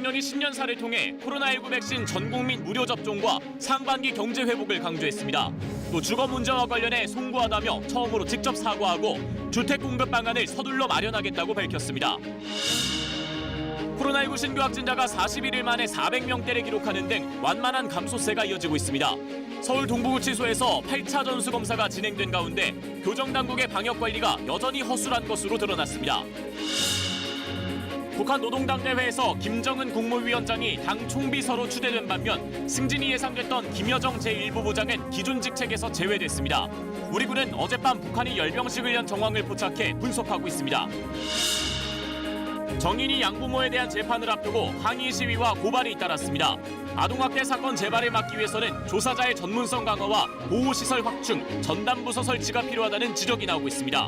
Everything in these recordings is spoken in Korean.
대통령이 신년사를 통해 코로나19 백신 전 국민 무료 접종과 상반기 경제 회복을 강조했습니다. 또 주거 문제와 관련해 송구하다며 처음으로 직접 사과하고 주택 공급 방안을 서둘러 마련하겠다고 밝혔습니다. 코로나19 신규 확진자가 41일 만에 400명대를 기록하는 등 완만한 감소세가 이어지고 있습니다. 서울 동부구치소에서 8차 전수검사가 진행된 가운데 교정당국의 방역관리가 여전히 허술한 것으로 드러났습니다. 북한 노동당대회에서 김정은 국무위원장이 당 총비서로 추대된 반면 승진이 예상됐던 김여정 제1부부장은 기존 직책에서 제외됐습니다. 우리 군은 어젯밤 북한이 열병식을 연 정황을 포착해 분석하고 있습니다. 정인이 양부모에 대한 재판을 앞두고 항의 시위와 고발이 잇따랐습니다. 아동학대 사건 재발을 막기 위해서는 조사자의 전문성 강화와 보호시설 확충, 전담부서 설치가 필요하다는 지적이 나오고 있습니다.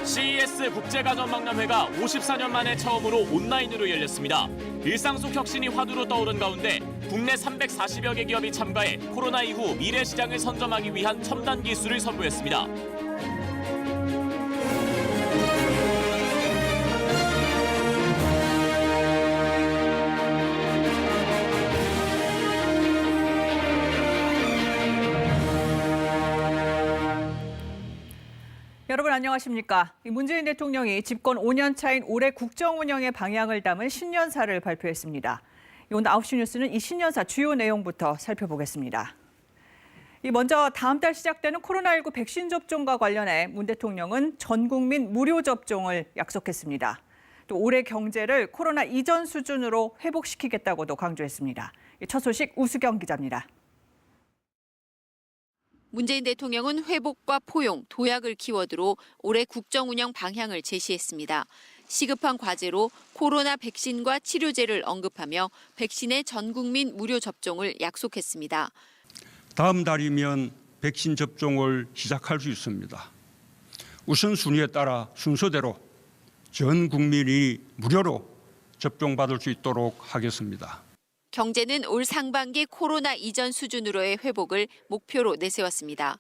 CES 국제가전박람회가 54년 만에 처음으로 온라인으로 열렸습니다. 일상 속 혁신이 화두로 떠오른 가운데 국내 340여 개 기업이 참가해 코로나 이후 미래 시장을 선점하기 위한 첨단 기술을 선보였습니다. 여러분 안녕하십니까? 문재인 대통령이 집권 5년 차인 올해 국정 운영의 방향을 담은 신년사를 발표했습니다. 오늘 9시 뉴스는 이 신년사 주요 내용부터 살펴보겠습니다. 먼저 다음 달 시작되는 코로나19 백신 접종과 관련해 문 대통령은 전 국민 무료 접종을 약속했습니다. 또 올해 경제를 코로나 이전 수준으로 회복시키겠다고도 강조했습니다. 첫 소식 우수경 기자입니다. 문재인 대통령은 회복과 포용, 도약을 키워드로 올해 국정 운영 방향을 제시했습니다. 시급한 과제로 코로나 백신과 치료제를 언급하며 백신의 전 국민 무료 접종을 약속했습니다. 다음 달이면 백신 접종을 시작할 수 있습니다. 우선순위에 따라 순서대로 전 국민이 무료로 접종받을 수 있도록 하겠습니다. 경제는 올 상반기 코로나 이전 수준으로의 회복을 목표로 내세웠습니다.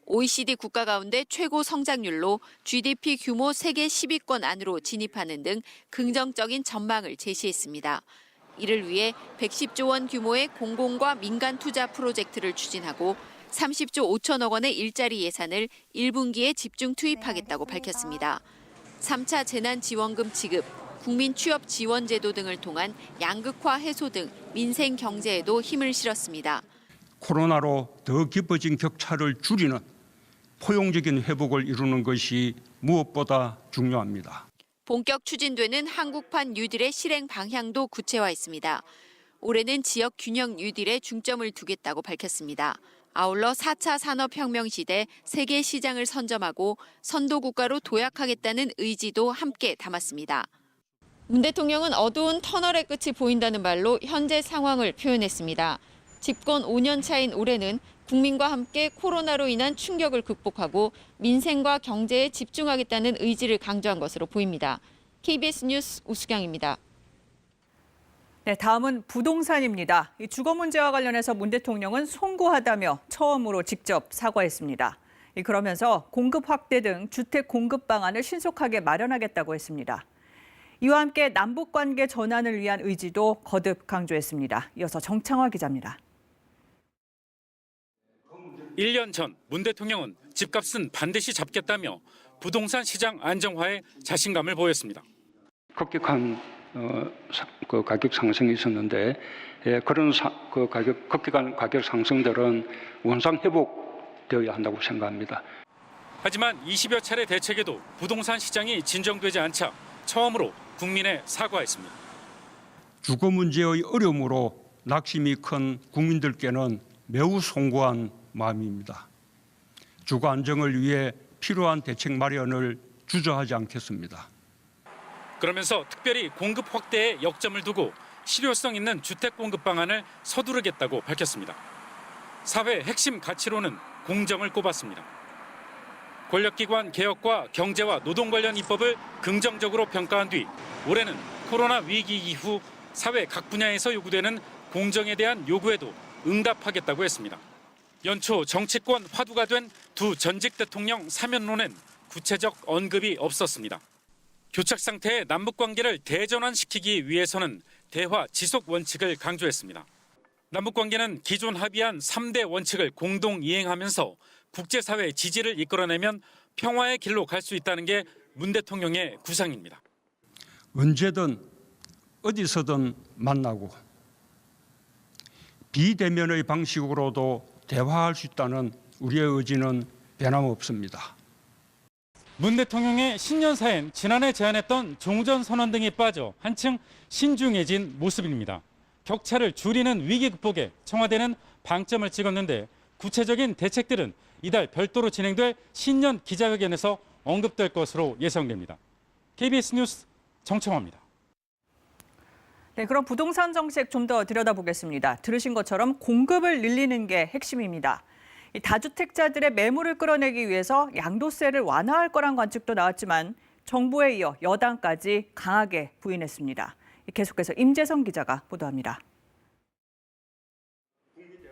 OECD 국가 가운데 최고 성장률로 GDP 규모 세계 10위권 안으로 진입하는 등 긍정적인 전망을 제시했습니다. 이를 위해 110조 원 규모의 공공과 민간 투자 프로젝트를 추진하고 30조 5천억 원의 일자리 예산을 1분기에 집중 투입하겠다고 밝혔습니다. 3차 재난지원금 지급, 국민 취업 지원 제도 등을 통한 양극화 해소 등 민생 경제에도 힘을 실었습니다. 코로나로 더 깊어진 격차를 줄이는 포용적인 회복을 이루는 것이 무엇보다 중요합니다. 본격 추진되는 한국판 뉴딜의 실행 방향도 구체화했습니다. 올해는 지역 균형 뉴딜에 중점을 두겠다고 밝혔습니다. 아울러 4차 산업혁명 시대 세계 시장을 선점하고 선도국가로 도약하겠다는 의지도 함께 담았습니다. 문 대통령은 어두운 터널의 끝이 보인다는 말로 현재 상황을 표현했습니다. 집권 5년 차인 올해는 국민과 함께 코로나로 인한 충격을 극복하고 민생과 경제에 집중하겠다는 의지를 강조한 것으로 보입니다. KBS 뉴스 우수경입니다. 네, 다음은 부동산입니다. 이 주거 문제와 관련해서 문 대통령은 송구하다며 처음으로 직접 사과했습니다. 그러면서 공급 확대 등 주택 공급 방안을 신속하게 마련하겠다고 했습니다. 이와 함께 남북관계 전환을 위한 의지도 거듭 강조했습니다. 이어서 정창화 기자입니다. 1년 전 문 대통령은 집값은 반드시 잡겠다며 부동산 시장 안정화에 자신감을 보였습니다. 급격한 가격 상승이 있었는데 그런 급격한 가격 상승들은 원상 회복되어야 한다고 생각합니다. 하지만 20여 차례 대책에도 부동산 시장이 진정되지 않자 처음으로 국민에 사과했습니다. 주거 문제의 어려움으로 낙심이 큰 국민들께는 매우 송구한 마음입니다. 주거 안정을 위해 필요한 대책 마련을 주저하지 않겠습니다. 그러면서 특별히 공급 확대에 역점을 두고 실효성 있는 주택 공급 방안을 서두르겠다고 밝혔습니다. 사회 핵심 가치로는 공정을 꼽았습니다. 권력기관 개혁과 경제와 노동 관련 입법을 긍정적으로 평가한 뒤 올해는 코로나 위기 이후 사회 각 분야에서 요구되는 공정에 대한 요구에도 응답하겠다고 했습니다. 연초 정치권 화두가 된 두 전직 대통령 사면론엔 구체적 언급이 없었습니다. 교착 상태의 남북 관계를 대전환시키기 위해서는 대화 지속 원칙을 강조했습니다. 남북 관계는 기존 합의한 3대 원칙을 공동 이행하면서 국제사회의 지지를 이끌어내면 평화의 길로 갈 수 있다는 게 문 대통령의 구상입니다. 언제든 어디서든 만나고 비대면의 방식으로도 대화할 수 있다는 우리의 의지는 변함없습니다. 문 대통령의 신년사엔 지난해 제안했던 종전선언 등이 빠져 한층 신중해진 모습입니다. 격차를 줄이는 위기 극복에 청와대는 방점을 찍었는데 구체적인 대책들은 이달 별도로 진행될 신년 기자회견에서 언급될 것으로 예상됩니다. KBS 뉴스 정청화입니다. 네, 그럼 부동산 정책 좀 더 들여다보겠습니다. 들으신 것처럼 공급을 늘리는 게 핵심입니다. 이 다주택자들의 매물을 끌어내기 위해서 양도세를 완화할 거란 관측도 나왔지만 정부에 이어 여당까지 강하게 부인했습니다. 계속해서 임재성 기자가 보도합니다.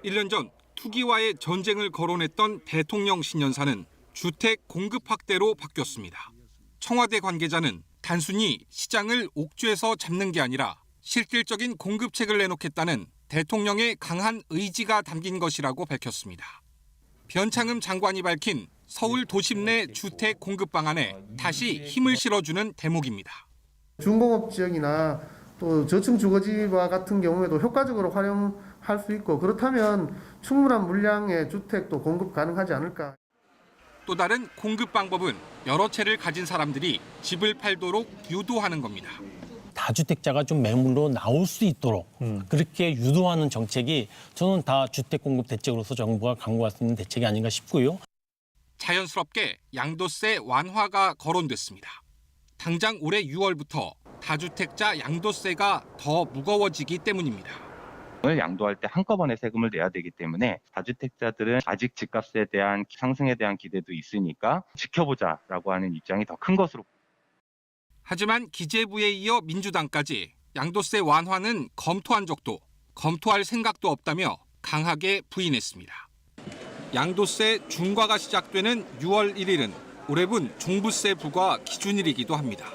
1년 전 투기와의 전쟁을 거론했던 대통령 신년사는 주택 공급 확대로 바뀌었습니다. 청와대 관계자는 단순히 시장을 옥죄에서 잡는 게 아니라 실질적인 공급책을 내놓겠다는 대통령의 강한 의지가 담긴 것이라고 밝혔습니다. 변창흠 장관이 밝힌 서울 도심 내 주택 공급 방안에 다시 힘을 실어주는 대목입니다. 중공업 지역이나 또 저층 주거지와 같은 경우에도 효과적으로 활용할 수 있고 그렇다면 충분한 물량의 주택도 공급 가능하지 않을까. 또 다른 공급 방법은 여러 채를 가진 사람들이 집을 팔도록 유도하는 겁니다. 다주택자가 좀 매물로 나올 수 있도록 그렇게 유도하는 정책이 저는 다 주택 공급 대책으로서 정부가 강구할 수 있는 대책이 아닌가 싶고요. 자연스럽게 양도세 완화가 거론됐습니다. 당장 올해 6월부터 다주택자 양도세가 더 무거워지기 때문입니다. 양도할 때 한꺼번에 세금을 내야 되기 때문에 다주택자들은 아직 집값에 대한 상승에 대한 기대도 있으니까 지켜보자라고 하는 입장이 더 큰 것으로. 하지만 기재부에 이어 민주당까지 양도세 완화는 검토한 적도 검토할 생각도 없다며 강하게 부인했습니다. 양도세 중과가 시작되는 6월 1일은 올해분 종부세 부과 기준일이기도 합니다.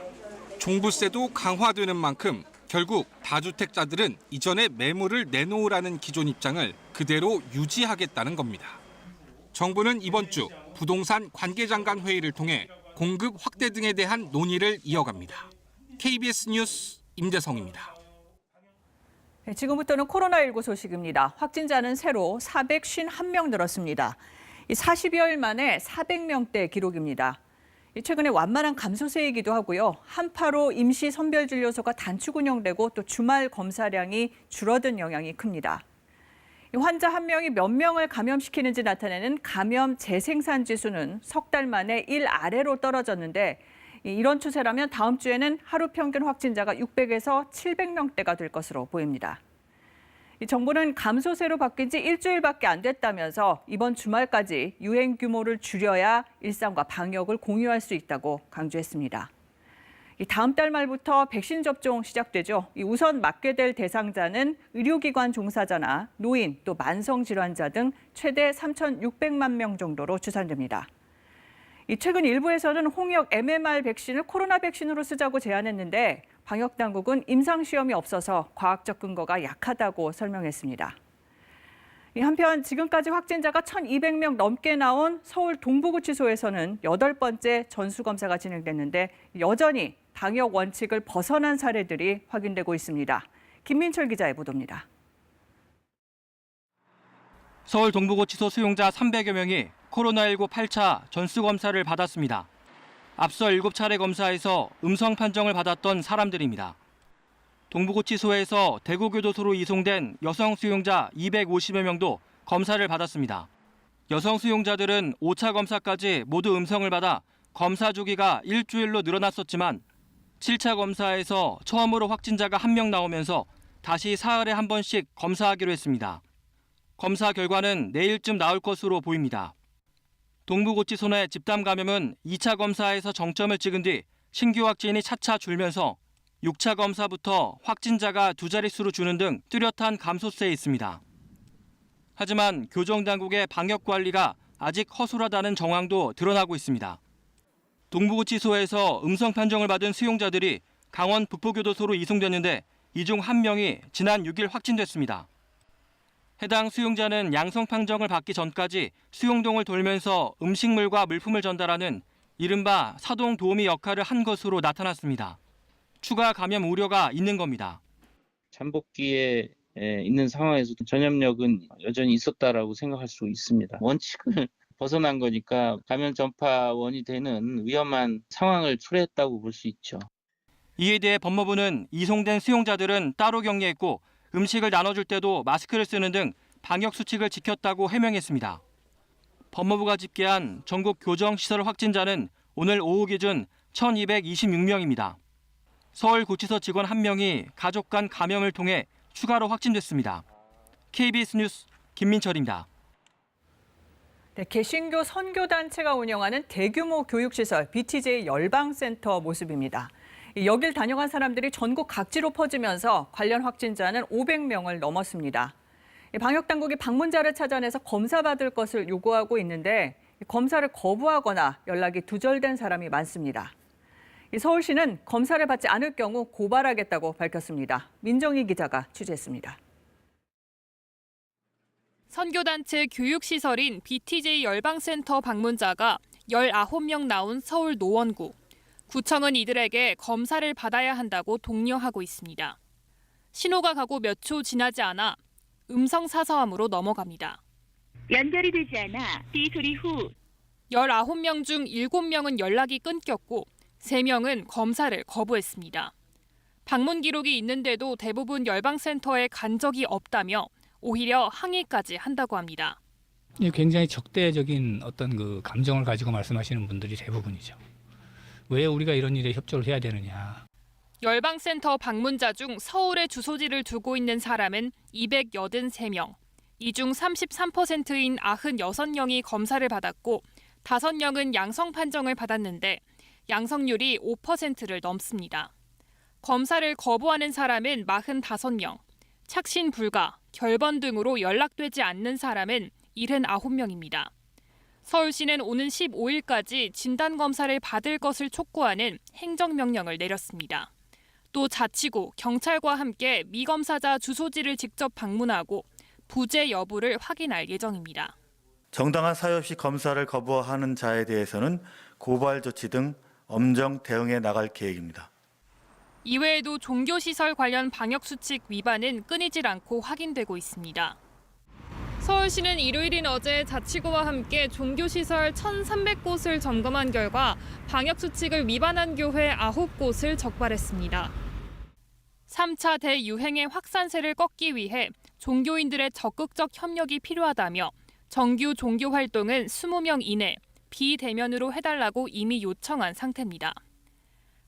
종부세도 강화되는 만큼 결국 다주택자들은 이전에 매물을 내놓으라는 기존 입장을 그대로 유지하겠다는 겁니다. 정부는 이번 주 부동산 관계장관 회의를 통해 공급 확대 등에 대한 논의를 이어갑니다. KBS 뉴스 임재성입니다. 네, 지금부터는 코로나19 소식입니다. 확진자는 새로 451명 늘었습니다. 40여일 만에 400명대 기록입니다. 최근에 완만한 감소세이기도 하고요. 한파로 임시 선별진료소가 단축 운영되고 또 주말 검사량이 줄어든 영향이 큽니다. 환자 한 명이 몇 명을 감염시키는지 나타내는 감염 재생산 지수는 석 달 만에 1 아래로 떨어졌는데 이런 추세라면 다음 주에는 하루 평균 확진자가 600에서 700명대가 될 것으로 보입니다. 정부는 감소세로 바뀐 지 일주일밖에 안 됐다면서 이번 주말까지 유행 규모를 줄여야 일상과 방역을 공유할 수 있다고 강조했습니다. 다음 달 말부터 백신 접종 시작되죠. 우선 맞게 될 대상자는 의료기관 종사자나 노인, 또 만성질환자 등 최대 3,600만 명 정도로 추산됩니다. 최근 일부에서는 홍역 MMR 백신을 코로나 백신으로 쓰자고 제안했는데 방역당국은 임상시험이 없어서 과학적 근거가 약하다고 설명했습니다. 한편 지금까지 확진자가 1,200명 넘게 나온 서울 동부구치소에서는 8번째 전수검사가 진행됐는데 여전히 방역 원칙을 벗어난 사례들이 확인되고 있습니다. 김민철 기자의 보도입니다. 서울 동부구치소 수용자 300여 명이 코로나19 8차 전수검사를 받았습니다. 앞서 7차례 검사에서 음성 판정을 받았던 사람들입니다. 동부구치소에서 대구교도소로 이송된 여성 수용자 250여 명도 검사를 받았습니다. 여성 수용자들은 5차 검사까지 모두 음성을 받아 검사 주기가 일주일로 늘어났었지만 7차 검사에서 처음으로 확진자가 1명 나오면서 다시 사흘에 한 번씩 검사하기로 했습니다. 검사 결과는 내일쯤 나올 것으로 보입니다. 동부구치소 내 집단 감염은 2차 검사에서 정점을 찍은 뒤 신규 확진이 차차 줄면서 6차 검사부터 확진자가 2자릿수로 주는 등 뚜렷한 감소세에 있습니다. 하지만 교정당국의 방역 관리가 아직 허술하다는 정황도 드러나고 있습니다. 동부구치소에서 음성 판정을 받은 수용자들이 강원 북부교도소로 이송됐는데 이 중 한 명이 지난 6일 확진됐습니다. 해당 수용자는 양성 판정을 받기 전까지 수용동을 돌면서 음식물과 물품을 전달하는 이른바 사동 도우미 역할을 한 것으로 나타났습니다. 추가 감염 우려가 있는 겁니다. 잠복기에 있는 상황에서도 전염력은 여전히 있었다라고 생각할 수 있습니다. 원칙을 벗어난 거니까 감염 전파원이 되는 위험한 상황을 초래했다고 볼 수 있죠. 이에 대해 법무부는 이송된 수용자들은 따로 격리했고 음식을 나눠줄 때도 마스크를 쓰는 등 방역 수칙을 지켰다고 해명했습니다. 법무부가 집계한 전국 교정시설 확진자는 오늘 오후 기준 1,226명입니다. 서울구치소 직원 1명이 가족 간 감염을 통해 추가로 확진됐습니다. KBS 뉴스 김민철입니다. 네, 개신교 선교단체가 운영하는 대규모 교육시설 BTJ 열방센터 모습입니다. 여길 다녀간 사람들이 전국 각지로 퍼지면서 관련 확진자는 500명을 넘었습니다. 방역당국이 방문자를 찾아내서 검사받을 것을 요구하고 있는데 검사를 거부하거나 연락이 두절된 사람이 많습니다. 서울시는 검사를 받지 않을 경우 고발하겠다고 밝혔습니다. 민정희 기자가 취재했습니다. 선교단체 교육시설인 BTJ 열방센터 방문자가 19명 나온 서울 노원구. 구청은 이들에게 검사를 받아야 한다고 독려하고 있습니다. 신호가 가고 몇 초 지나지 않아 음성 사서함으로 넘어갑니다. 연결이 되지 않아 삐 소리 후 19명 중 7명은 연락이 끊겼고 3명은 검사를 거부했습니다. 방문 기록이 있는데도 대부분 열방센터에 간 적이 없다며 오히려 항의까지 한다고 합니다. 굉장히 적대적인 어떤 그 감정을 가지고 말씀하시는 분들이 대부분이죠. 왜 우리가 이런 일에 협조를 해야 되느냐. 열방센터 방문자 중 서울에 주소지를 두고 있는 사람은 283명. 이 중 33%인 96명이 검사를 받았고 5명은 양성 판정을 받았는데 양성률이 5%를 넘습니다. 검사를 거부하는 사람은 45명, 착신 불가, 결번 등으로 연락되지 않는 사람은 79명입니다. 서울시는 오는 15일까지 진단검사를 받을 것을 촉구하는 행정명령을 내렸습니다. 또 자치구, 경찰과 함께 미검사자 주소지를 직접 방문하고 부재 여부를 확인할 예정입니다. 정당한 사유 없이 검사를 거부하는 자에 대해서는 고발 조치 등 엄정 대응해 나갈 계획입니다. 이외에도 종교시설 관련 방역수칙 위반은 끊이질 않고 확인되고 있습니다. 서울시는 일요일인 어제 자치구와 함께 종교시설 1,300곳을 점검한 결과 방역수칙을 위반한 교회 9곳을 적발했습니다. 3차 대유행의 확산세를 꺾기 위해 종교인들의 적극적 협력이 필요하다며 정규 종교 활동은 20명 이내 비대면으로 해달라고 이미 요청한 상태입니다.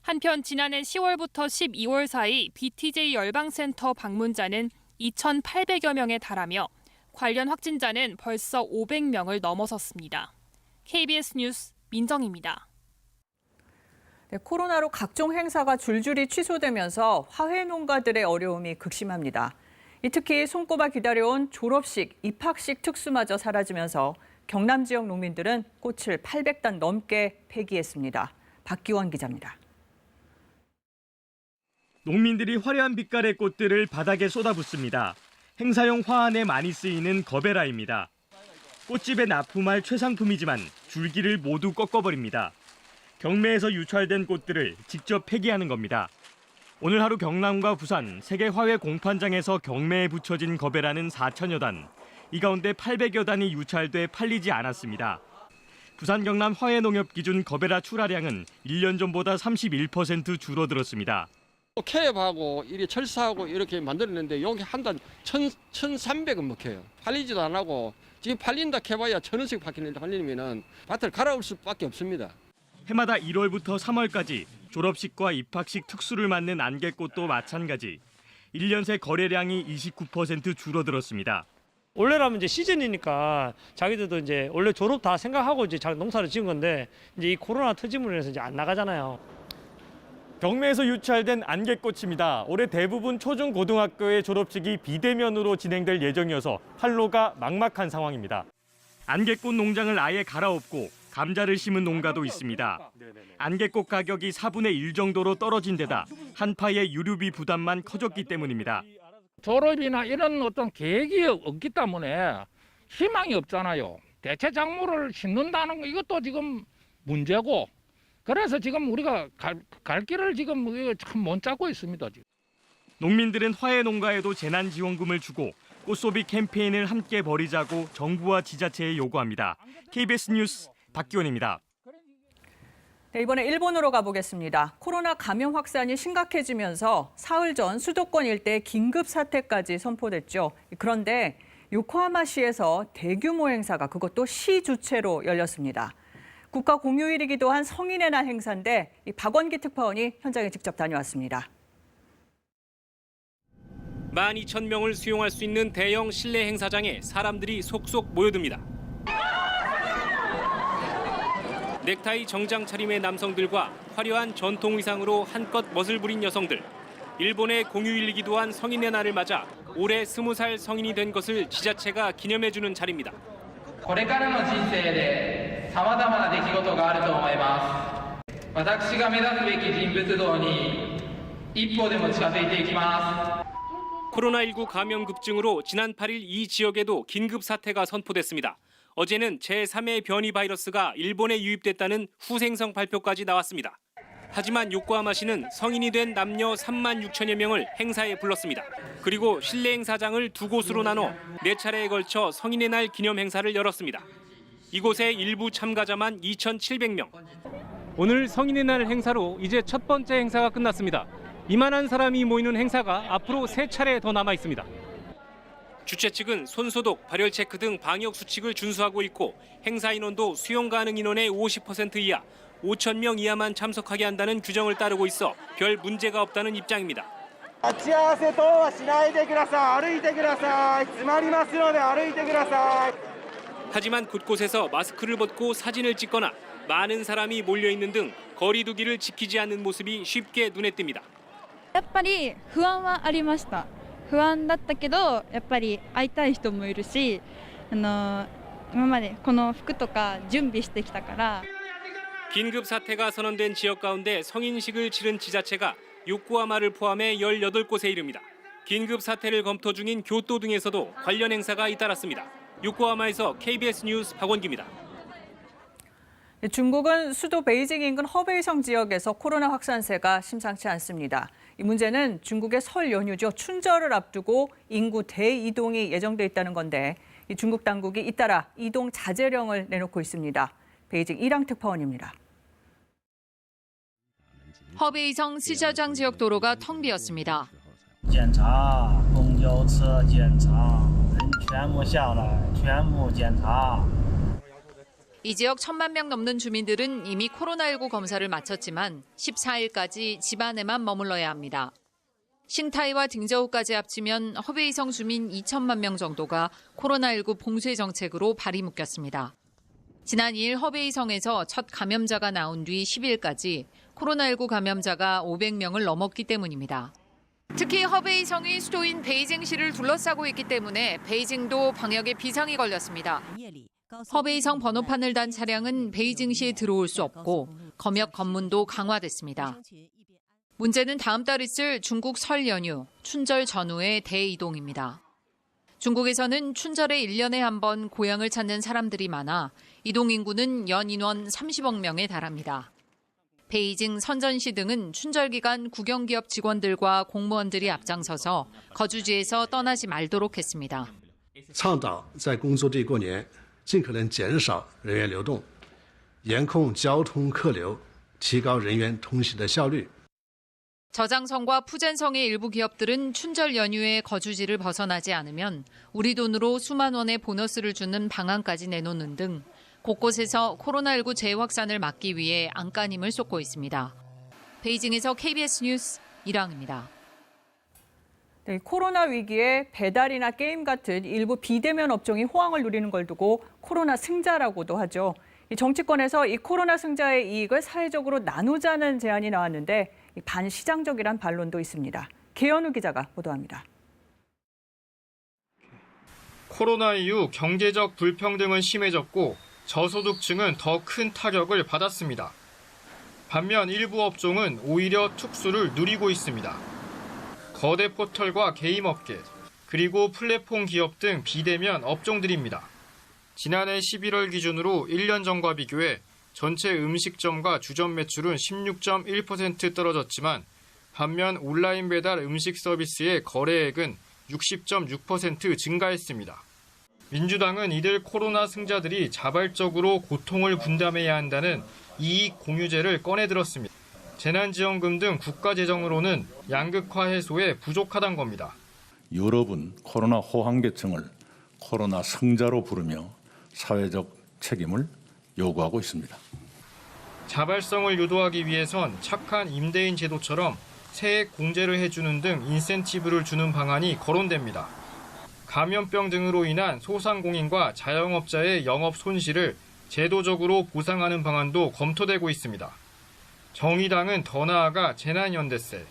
한편 지난해 10월부터 12월 사이 BTJ 열방센터 방문자는 2,800여 명에 달하며 관련 확진자는 벌써 500명을 넘어섰습니다. KBS 뉴스 민정입니다. 네, 코로나로 각종 행사가 줄줄이 취소되면서 화훼 농가들의 어려움이 극심합니다. 특히 손꼽아 기다려온 졸업식, 입학식 특수마저 사라지면서 경남 지역 농민들은 꽃을 800단 넘게 폐기했습니다. 박기원 기자입니다. 농민들이 화려한 빛깔의 꽃들을 바닥에 쏟아붓습니다. 행사용 화환에 많이 쓰이는 거베라입니다. 꽃집에 납품할 최상품이지만 줄기를 모두 꺾어버립니다. 경매에서 유찰된 꽃들을 직접 폐기하는 겁니다. 오늘 하루 경남과 부산 세계 화훼 공판장에서 경매에 붙여진 거베라는 4천여 단. 이 가운데 800여 단이 유찰돼 팔리지 않았습니다. 부산 경남 화훼 농협 기준 거베라 출하량은 1년 전보다 31% 줄어들었습니다. 캐업하고 이렇게 철사하고 이렇게 만들었는데 여기 한 단 1,300원 먹혀요. 팔리지도 안 하고 지금 팔린다 캐봐야 1,000원씩 팔리면은 밭을 갈아올 수밖에 없습니다. 해마다 1월부터 3월까지 졸업식과 입학식 특수를 맞는 안개꽃도 마찬가지. 1년 새 거래량이 29% 줄어들었습니다. 원래라면 이제 시즌이니까 자기들도 이제 원래 졸업 다 생각하고 이제 자기 농사를 지은 건데 이제 이 코로나 터짐으로 인해서 이제 안 나가잖아요. 경매에서 유찰된 안개꽃입니다. 올해 대부분 초중 고등학교의 졸업식이 비대면으로 진행될 예정이어서 판로가 막막한 상황입니다. 안개꽃 농장을 아예 갈아엎고 감자를 심은 농가도 있습니다. 안개꽃 가격이 4분의 1 정도로 떨어진 데다 한파의 유류비 부담만 커졌기 때문입니다. 졸업이나 이런 어떤 계획이 없기 때문에 희망이 없잖아요. 대체 작물을 심는다는 거 이것도 지금 문제고, 그래서 지금 우리가 갈 길을 지금 참 못 잡고 있습니다. 지금. 농민들은 화훼 농가에도 재난지원금을 주고 꽃소비 캠페인을 함께 벌이자고 정부와 지자체에 요구합니다. KBS 뉴스 박기원입니다. 네, 이번에 일본으로 가보겠습니다. 코로나 감염 확산이 심각해지면서 사흘 전 수도권 일대 긴급 사태까지 선포됐죠. 그런데 요코하마시에서 대규모 행사가 그것도 시 주최로 열렸습니다. 국가 공휴일이기도 한 성인의 날 행사인데 박원기 특파원이 현장에 직접 다녀왔습니다. 12,000명을 수용할 수 있는 대형 실내 행사장에 사람들이 속속 모여듭니다. 넥타이 정장 차림의 남성들과 화려한 전통 의상으로 한껏 멋을 부린 여성들. 일본의 공휴일이기도 한 성인의 날을 맞아 올해 20살 성인이 된 것을 지자체가 기념해주는 자리입니다. これからの人生で様々な出来事があると思います。私が目指すべき人物像に一歩でも近づいていきます。 코로나19 감염 급증으로 지난 8일 이 지역에도 긴급 사태가 선포됐습니다. 어제는 제3의 변이 바이러스가 일본에 유입됐다는 후생성 발표까지 나왔습니다. 하지만 요코하마시는 성인이 된 남녀 3만 6천여 명을 행사에 불렀습니다. 그리고 실내 행사장을 두 곳으로 나눠 4차례에 걸쳐 성인의 날 기념 행사를 열었습니다. 이곳의 일부 참가자만 2,700명. 오늘 성인의 날 행사로 이제 첫 번째 행사가 끝났습니다. 이만한 사람이 모이는 행사가 앞으로 3차례 더 남아 있습니다. 주최 측은 손소독, 발열 체크 등 방역 수칙을 준수하고 있고 행사 인원도 수용 가능 인원의 50% 이하, 5,000명 이하만 참석하게 한다는 규정을 따르고 있어 별 문제가 없다는 입장입니다. 하지만 곳곳에서 마스크를 벗고 사진을 찍거나 많은 사람이 몰려 있는 등 거리 두기를 지키지 않는 모습이 쉽게 눈에 띕니다. やっぱり不安はありました。不安だったけどやっぱり会いたい人もいるし、今までこの服とか準備してきたから。 긴급 사태가 선언된 지역 가운데 성인식을 치른 지자체가 요코하마를 포함해 18곳에 이릅니다. 긴급 사태를 검토 중인 교토 등에서도 관련 행사가 잇따랐습니다. 요코하마에서 KBS 뉴스 박원기입니다. 중국은 수도 베이징 인근 허베이성 지역에서 코로나 확산세가 심상치 않습니다. 이 문제는 중국의 설 연휴죠. 춘절을 앞두고 인구 대이동이 예정돼 있다는 건데 이 중국 당국이 잇따라 이동 자제령을 내놓고 있습니다. 베이징 이랑 특파원입니다. 허베이성 시저장 지역 도로가 텅 비었습니다. 检查公交车检查人全部下来全部检查 이 지역 1,000만 명 넘는 주민들은 이미 코로나19 검사를 마쳤지만 14일까지 집안에만 머물러야 합니다. 싱타이와 딩저우까지 합치면 허베이성 주민 2천만 명 정도가 코로나19 봉쇄 정책으로 발이 묶였습니다. 지난 2일 허베이성에서 첫 감염자가 나온 뒤 10일까지 코로나19 감염자가 500명을 넘었기 때문입니다. 특히 허베이성이 수도인 베이징시를 둘러싸고 있기 때문에 베이징도 방역에 비상이 걸렸습니다. 허베이성 번호판을 단 차량은 베이징시에 들어올 수 없고 검역 검문도 강화됐습니다. 문제는 다음 달 있을 중국 설 연휴, 춘절 전후의 대이동입니다. 중국에서는 춘절에 1년에 한 번 고향을 찾는 사람들이 많아 이동 인구는 연 인원 30억 명에 달합니다. 베이징, 선전시 등은 춘절 기간 국영기업 직원들과 공무원들이 앞장서서 거주지에서 떠나지 말도록 했습니다. 倡导在工作地过年尽可能减少人员流动，严控交通客流，提高人员通行的效率。 저장성과 푸젠성의 일부 기업들은 춘절 연휴에 거주지를 벗어나지 않으면 우리 돈으로 수만 원의 보너스를 주는 방안까지 내놓는 등 곳곳에서 코로나19 재확산을 막기 위해 안간힘을 쏟고 있습니다. 베이징에서 KBS 뉴스 이랑입니다. 네, 코로나 위기에 배달이나 게임 같은 일부 비대면 업종이 호황을 누리는 걸 두고 코로나 승자라고도 하죠. 이 정치권에서 이 코로나 승자의 이익을 사회적으로 나누자는 제안이 나왔는데 반시장적이란 반론도 있습니다. 계현우 기자가 보도합니다. 코로나 이후 경제적 불평등은 심해졌고 저소득층은 더 큰 타격을 받았습니다. 반면 일부 업종은 오히려 특수를 누리고 있습니다. 거대 포털과 게임 업계, 그리고 플랫폼 기업 등 비대면 업종들입니다. 지난해 11월 기준으로 1년 전과 비교해 전체 음식점과 주점 매출은 16.1% 떨어졌지만 반면 온라인 배달 음식 서비스의 거래액은 60.6% 증가했습니다. 민주당은 이들 코로나 승자들이 자발적으로 고통을 분담해야 한다는 이익 공유제를 꺼내들었습니다. 재난지원금 등 국가재정으로는 양극화 해소에 부족하단 겁니다. 여러분 코로나 호황계층을 코로나 승자로 부르며 사회적 책임을 요구하고 있습니다. 자발성을 유도하기 위해선 착한 임대인 제도처럼 세액 공제를 해주는 등 인센티브를 주는 방안이 거론됩니다. 감염병 등으로 인한 소상공인과 자영업자의 영업 손실을 제도적으로 보상하는 방안도 검토되고 있습니다. 정의당은 더 나아가 재난연대세,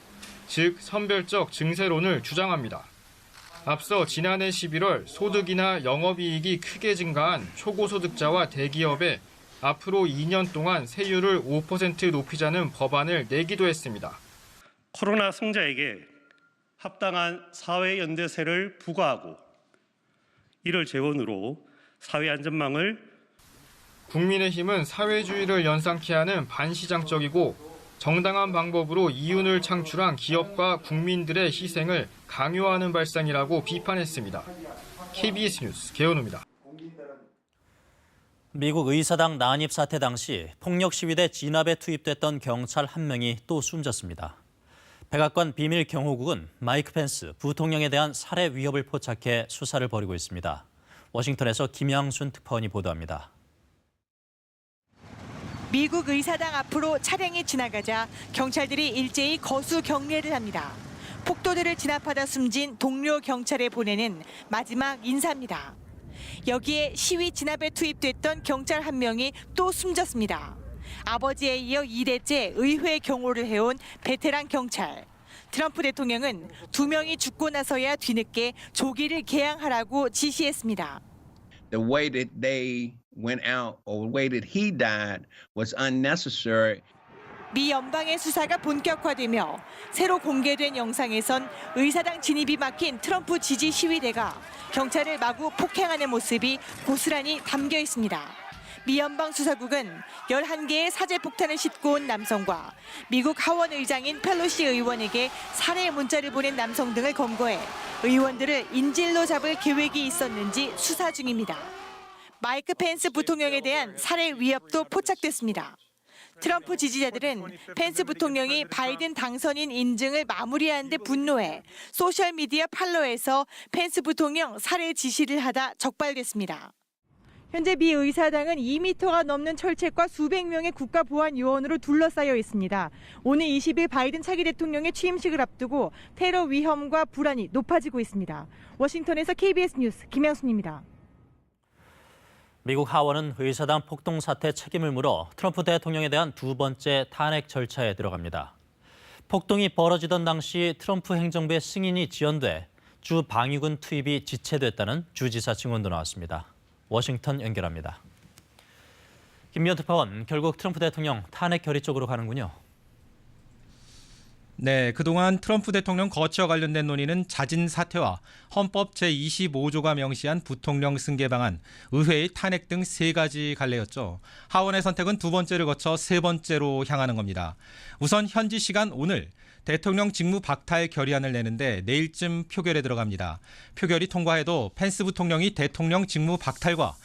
즉 선별적 증세론을 주장합니다. 앞서 지난해 11월 소득이나 영업이익이 크게 증가한 초고소득자와 대기업에 앞으로 2년 동안 세율을 5% 높이자는 법안을 내기도 했습니다. 코로나 승자에게 합당한 사회연대세를 부과하고 이를 재원으로 사회안전망을 국민의힘은 사회주의를 연상케 하는 반시장적이고 정당한 방법으로 이윤을 창출한 기업과 국민들의 희생을 강요하는 발상이라고 비판했습니다. KBS 뉴스 개헌우입니다. 미국 의사당 난입 사태 당시 폭력 시위대 진압에 투입됐던 경찰 한 명이 또 숨졌습니다. 백악관 비밀 경호국은 마이크 펜스 부통령에 대한 살해 위협을 포착해 수사를 벌이고 있습니다. 워싱턴에서 김양순 특파원이 보도합니다. 미국 의사당 앞으로 차량이 지나가자 경찰들이 일제히 거수 경례를 합니다. 폭도들을 진압하다 숨진 동료 경찰에 보내는 마지막 인사입니다. 여기에 시위 진압에 투입됐던 경찰 한 명이 또 숨졌습니다. 아버지에 이어 2대째 의회 경호를 해온 베테랑 경찰. 트럼프 대통령은 2명이 죽고 나서야 뒤늦게 조기를 개항하라고 지시했습니다. The way that they went out or the way that he died was unnecessary. 미 연방의 수사가 본격화되며 새로 공개된 영상에선 의사당 진입이 막힌 트럼프 지지 시위대가 경찰을 마구 폭행하는 모습이 고스란히 담겨 있습니다. 미 연방수사국은 11개의 사제폭탄을 싣고 온 남성과 미국 하원 의장인 펠로시 의원에게 살해 문자를 보낸 남성 등을 검거해 의원들을 인질로 잡을 계획이 있었는지 수사 중입니다. 마이크 펜스 부통령에 대한 살해 위협도 포착됐습니다. 트럼프 지지자들은 펜스 부통령이 바이든 당선인 인증을 마무리하는 데 분노해 소셜미디어 팔로에서 펜스 부통령 살해 지시를 하다 적발됐습니다. 현재 미 의사당은 2m가 넘는 철책과 수백 명의 국가보안요원으로 둘러싸여 있습니다. 오늘 20일 바이든 차기 대통령의 취임식을 앞두고 테러 위험과 불안이 높아지고 있습니다. 워싱턴에서 KBS 뉴스 김양순입니다. 미국 하원은 의사당 폭동 사태 책임을 물어 트럼프 대통령에 대한 두 번째 탄핵 절차에 들어갑니다. 폭동이 벌어지던 당시 트럼프 행정부의 승인이 지연돼 주 방위군 투입이 지체됐다는 주지사 증언도 나왔습니다. 워싱턴 연결합니다. 김미연 특파원, 결국 트럼프 대통령 탄핵 결의 쪽으로 가는군요. 네, 그동안 트럼프 대통령 거취와 관련된 논의는 자진 사퇴와 헌법 제25조가 명시한 부통령 승계 방안, 의회의 탄핵 등 세 가지 갈래였죠. 하원의 선택은 두 번째를 거쳐 세 번째로 향하는 겁니다. 우선 현지 시간 오늘 대통령 직무 박탈 결의안을 내는데 내일쯤 표결에 들어갑니다. 표결이 통과해도 펜스 부통령이 대통령 직무 박탈과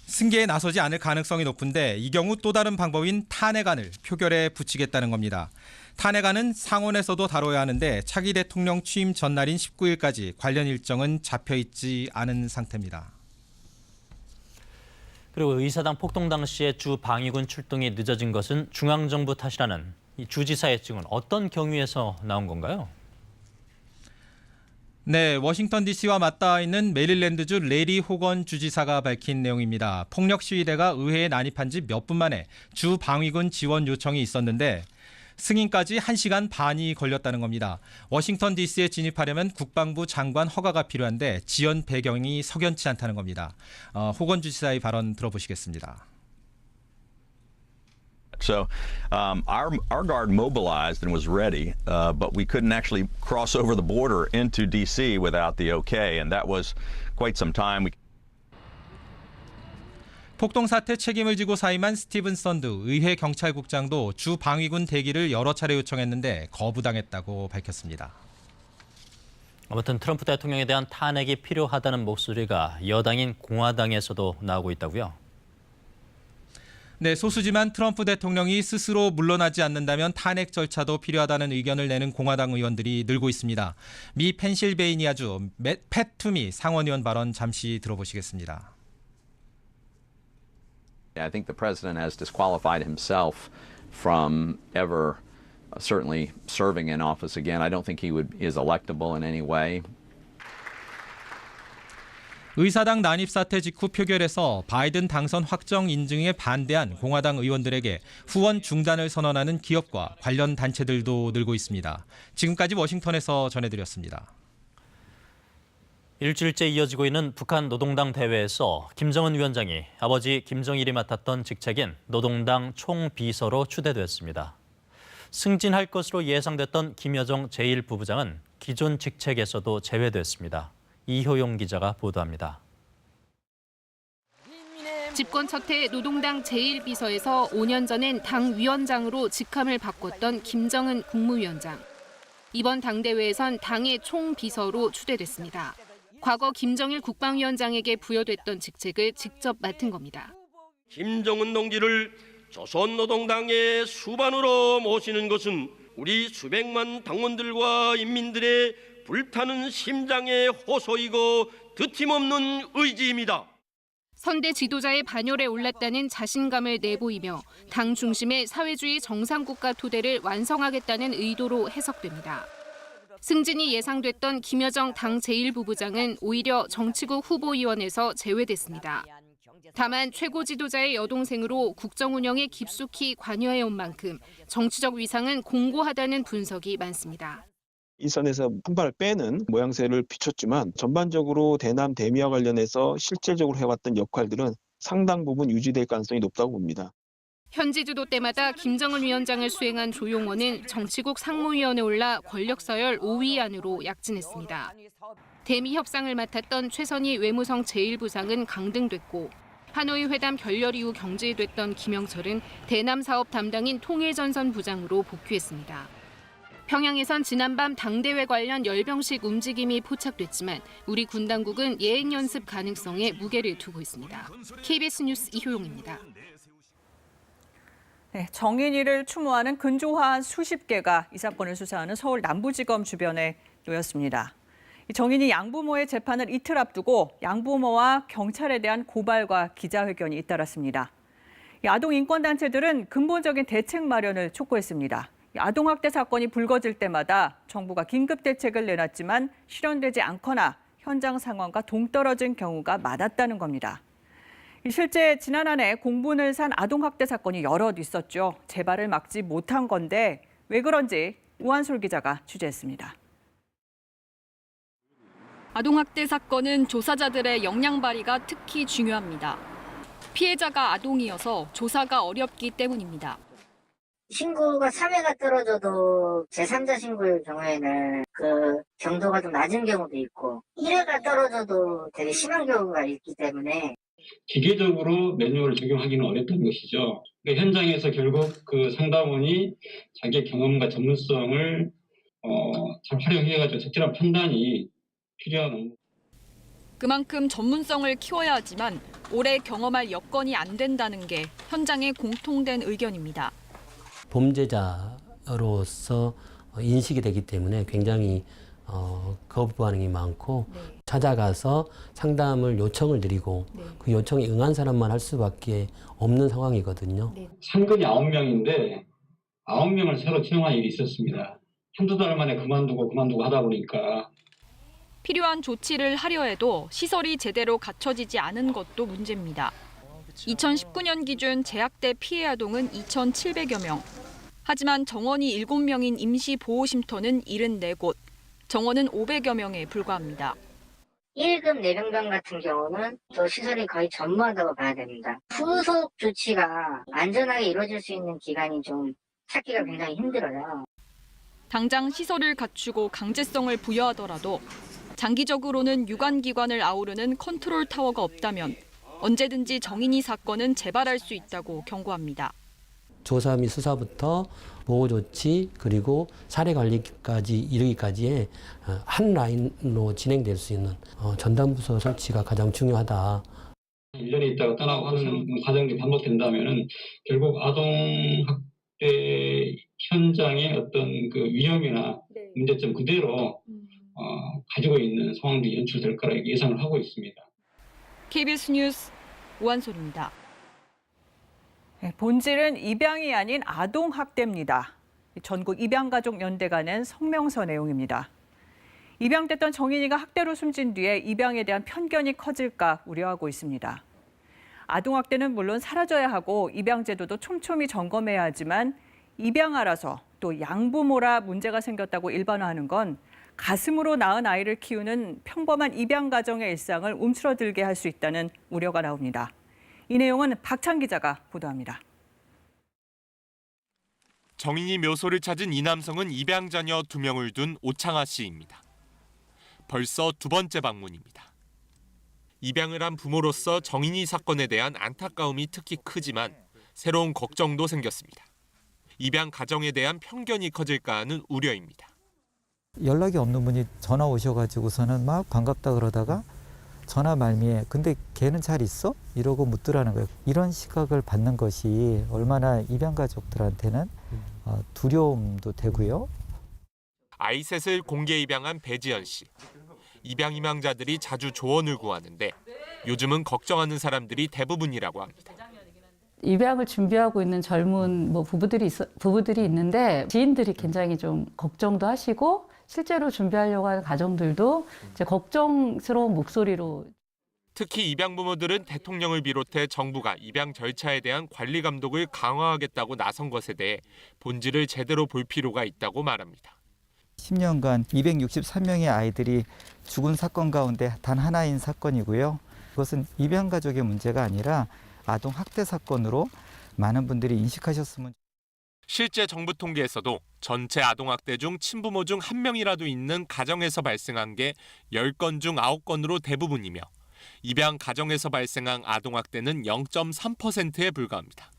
승계에 나서지 않을 가능성이 높은데 이 경우 또 다른 방법인 탄핵안을 표결에 붙이겠다는 겁니다. 탄핵안은 상원에서도 다뤄야 하는데 차기 대통령 취임 전날인 19일까지 관련 일정은 잡혀있지 않은 상태입니다. 그리고 의사당 폭동 당시에 주 방위군 출동이 늦어진 것은 중앙정부 탓이라는 이 주지사의 증언, 어떤 경위에서 나온 건가요? 네, 워싱턴 DC와 맞닿아 있는 메릴랜드주 레리 호건 주지사가 밝힌 내용입니다. 폭력 시위대가 의회에 난입한 지 몇 분 만에 주 방위군 지원 요청이 있었는데 승인까지 1시간 반이 걸렸다는 겁니다. 워싱턴 DC에 진입하려면 국방부 장관 허가가 필요한데 지연 배경이 석연치 않다는 겁니다. 호건주 지사의 발언 들어보시겠습니다. So our guard mobilized and was ready, but we couldn't actually cross over the border into D.C. without the okay, and that was quite some time. 폭동 사태 책임을 지고 사임한 스티븐 선드 의회 경찰국장도 주 방위군 대기를 여러 차례 요청했는데 거부당했다고 밝혔습니다. 아무튼 트럼프 대통령에 대한 탄핵이 필요하다는 목소리가 여당인 공화당에서도 나오고 있다고요? 네, 소수지만 트럼프 대통령이 스스로 물러나지 않는다면 탄핵 절차도 필요하다는 의견을 내는 공화당 의원들이 늘고 있습니다. 미 펜실베이니아주 팻 투미 상원의원 발언 잠시 들어보시겠습니다. I think the president has disqualified himself from ever certainly serving in office again. I don't think he is electable in any way. 의사당 난입 사태 직후 표결에서 바이든 당선 확정 인증에 반대한 공화당 의원들에게 후원 중단을 선언하는 기업과 관련 단체들도 늘고 있습니다. 지금까지 워싱턴에서 전해드렸습니다. 일주일째 이어지고 있는 북한 노동당 대회에서 김정은 위원장이 아버지 김정일이 맡았던 직책인 노동당 총비서로 추대됐습니다. 승진할 것으로 예상됐던 김여정 제1부부장은 기존 직책에서도 제외됐습니다. 이효용 기자가 보도합니다. 집권 첫 해 노동당 제1비서에서 5년 전엔 당 위원장으로 직함을 바꿨던 김정은 국무위원장. 이번 당대회에선 당의 총비서로 추대됐습니다. 과거 김정일 국방위원장에게 부여됐던 직책을 직접 맡은 겁니다. 김정은 동지를 조선노동당의 수반으로 모시는 것은 우리 수백만 당원들과 인민들의 불타는 심장의 호소이고 드팀없는 의지입니다. 선대 지도자의 반열에 올랐다는 자신감을 내보이며 당 중심의 사회주의 정상국가 토대를 완성하겠다는 의도로 해석됩니다. 승진이 예상됐던 김여정 당 제1부부장은 오히려 정치국 후보위원회에서 제외됐습니다. 다만 최고 지도자의 여동생으로 국정 운영에 깊숙이 관여해온 만큼 정치적 위상은 공고하다는 분석이 많습니다. 이 선에서 한 발을 빼는 모양새를 비췄지만 전반적으로 대남 대미와 관련해서 실질적으로 해왔던 역할들은 상당 부분 유지될 가능성이 높다고 봅니다. 현지 주도 때마다 김정은 위원장을 수행한 조용원은 정치국 상무위원에 올라 권력 서열 5위 안으로 약진했습니다. 대미 협상을 맡았던 최선희 외무성 제1부상은 강등됐고 하노이 회담 결렬 이후 경질됐던 김영철은 대남 사업 담당인 통일전선 부장으로 복귀했습니다. 평양에선 지난밤 당대회 관련 열병식 움직임이 포착됐지만 우리 군 당국은 예행 연습 가능성에 무게를 두고 있습니다. KBS 뉴스 이효용입니다. 네, 정인이를 추모하는 근조화한 수십 개가 이 사건을 수사하는 서울 남부지검 주변에 놓였습니다. 정인이 양부모의 재판을 이틀 앞두고 양부모와 경찰에 대한 고발과 기자회견이 잇따랐습니다. 아동 인권단체들은 근본적인 대책 마련을 촉구했습니다. 아동학대 사건이 불거질 때마다 정부가 긴급 대책을 내놨지만 실현되지 않거나 현장 상황과 동떨어진 경우가 많았다는 겁니다. 실제 지난 한 해 공분을 산 아동학대 사건이 여럿 있었죠. 재발을 막지 못한 건데 왜 그런지 우한솔 기자가 취재했습니다. 아동학대 사건은 조사자들의 역량 발휘가 특히 중요합니다. 피해자가 아동이어서 조사가 어렵기 때문입니다. 신고가 3회가 떨어져도 제3자 신고의 경우에는 그 경도가 좀 낮은 경우도 있고 1회가 떨어져도 되게 심한 경우가 있기 때문에 기계적으로 매뉴얼을 적용하기는 어렵다는 것이죠. 현장에서 결국 그 상담원이 자기의 경험과 전문성을 잘 활용해가지고 적절한 판단이 필요한. 그만큼 전문성을 키워야 하지만 오래 경험할 여건이 안 된다는 게 현장의 공통된 의견입니다. 범죄자로서 인식이 되기 때문에 굉장히 거부 반응이 많고 찾아가서 상담을 요청을 드리고 그 요청에 응한 사람만 할 수밖에 없는 상황이거든요. 상근이 9명인데 9명을 새로 채용한 일이 있었습니다. 한두 달 만에 그만두고 하다 보니까 필요한 조치를 하려 해도 시설이 제대로 갖춰지지 않은 것도 문제입니다. 2019년 기준 재학대 피해 아동은 2,700여 명. 하지만 정원이 7명인 임시보호쉼터는 74곳, 정원은 500여 명에 불과합니다. 1급 내병병 같은 경우는 저 시설이 거의 전무하다고 봐야 됩니다. 후속 조치가 안전하게 이루어질 수 있는 기간이 좀 찾기가 굉장히 힘들어요. 당장 시설을 갖추고 강제성을 부여하더라도 장기적으로는 유관기관을 아우르는 컨트롤 타워가 없다면 언제든지 정인이 사건은 재발할 수 있다고 경고합니다. 조사 및 수사부터 보호 조치 그리고 사례 관리까지 이르기까지의 한 라인으로 진행될 수 있는 전담부서 설치가 가장 중요하다. 1년에 있다가 떠나고 하는 과정이 반복된다면은 결국 아동학대 현장의 어떤 그 위험이나 문제점 그대로 가지고 있는 상황들이 연출될 거라 예상을 하고 있습니다. KBS 뉴스 오한솔입니다. 본질은 입양이 아닌 아동학대입니다. 전국 입양가족연대가 낸 성명서 내용입니다. 입양됐던 정인이가 학대로 숨진 뒤에 입양에 대한 편견이 커질까 우려하고 있습니다. 아동학대는 물론 사라져야 하고 입양제도도 촘촘히 점검해야 하지만 입양아라서 또 양부모라 문제가 생겼다고 일반화하는 건 가슴으로 낳은 아이를 키우는 평범한 입양가정의 일상을 움츠러들게 할 수 있다는 우려가 나옵니다. 이 내용은 박찬 기자가 보도합니다. 정인이 묘소를 찾은 이 남성은 입양 자녀 2명을 둔 오창하 씨입니다. 벌써 2번째 방문입니다. 입양을 한 부모로서 정인이 사건에 대한 안타까움이 특히 크지만 새로운 걱정도 생겼습니다. 입양 가정에 대한 편견이 커질까 하는 우려입니다. 연락이 없는 분이 전화 오셔가지고서는 막 반갑다 그러다가 전화 말미에 근데 걔는 잘 있어? 이러고 묻더라는 거예요. 이런 시각을 받는 것이 얼마나 입양 가족들한테는 두려움도 되고요. 아이 셋을 공개 입양한 배지연 씨. 입양 희망자들이 자주 조언을 구하는데 요즘은 걱정하는 사람들이 대부분이라고 합니다. 입양을 준비하고 있는 젊은 부부들이 있는데 지인들이 굉장히 좀 걱정도 하시고 실제로 준비하려고 하는 가정들도 이제 걱정스러운 목소리로. 특히 입양 부모들은 대통령을 비롯해 정부가 입양 절차에 대한 관리 감독을 강화하겠다고 나선 것에 대해 본질을 제대로 볼 필요가 있다고 말합니다. 10년간 263명의 아이들이 죽은 사건 가운데 단 하나인 사건이고요. 그것은 입양 가족의 문제가 아니라 아동 학대 사건으로 많은 분들이 인식하셨으면. 실제 정부 통계에서도 전체 아동학대 중 친부모 중 1명이라도 있는 가정에서 발생한 게 10건 중 9건으로 대부분이며 입양 가정에서 발생한 아동학대는 0.3%에 불과합니다.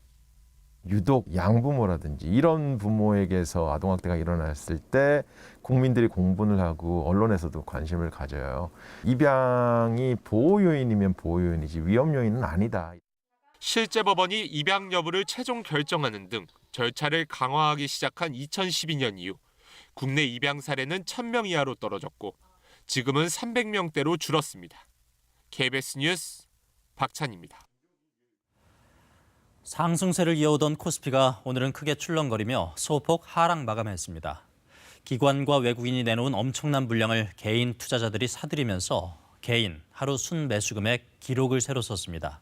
유독 양부모라든지 이런 부모에게서 아동학대가 일어났을 때 국민들이 공분을 하고 언론에서도 관심을 가져요. 입양이 보호 요인이면 보호 요인이지 위험 요인은 아니다. 실제 법원이 입양 여부를 최종 결정하는 등 절차를 강화하기 시작한 2012년 이후 국내 입양 사례는 1000명 이하로 떨어졌고 지금은 300명대로 줄었습니다. KBS 뉴스 박찬입니다. 상승세를 이어오던 코스피가 오늘은 크게 출렁거리며 소폭 하락 마감했습니다. 기관과 외국인이 내놓은 엄청난 물량을 개인 투자자들이 사들이면서 개인 하루 순매수 금액 기록을 새로 썼습니다.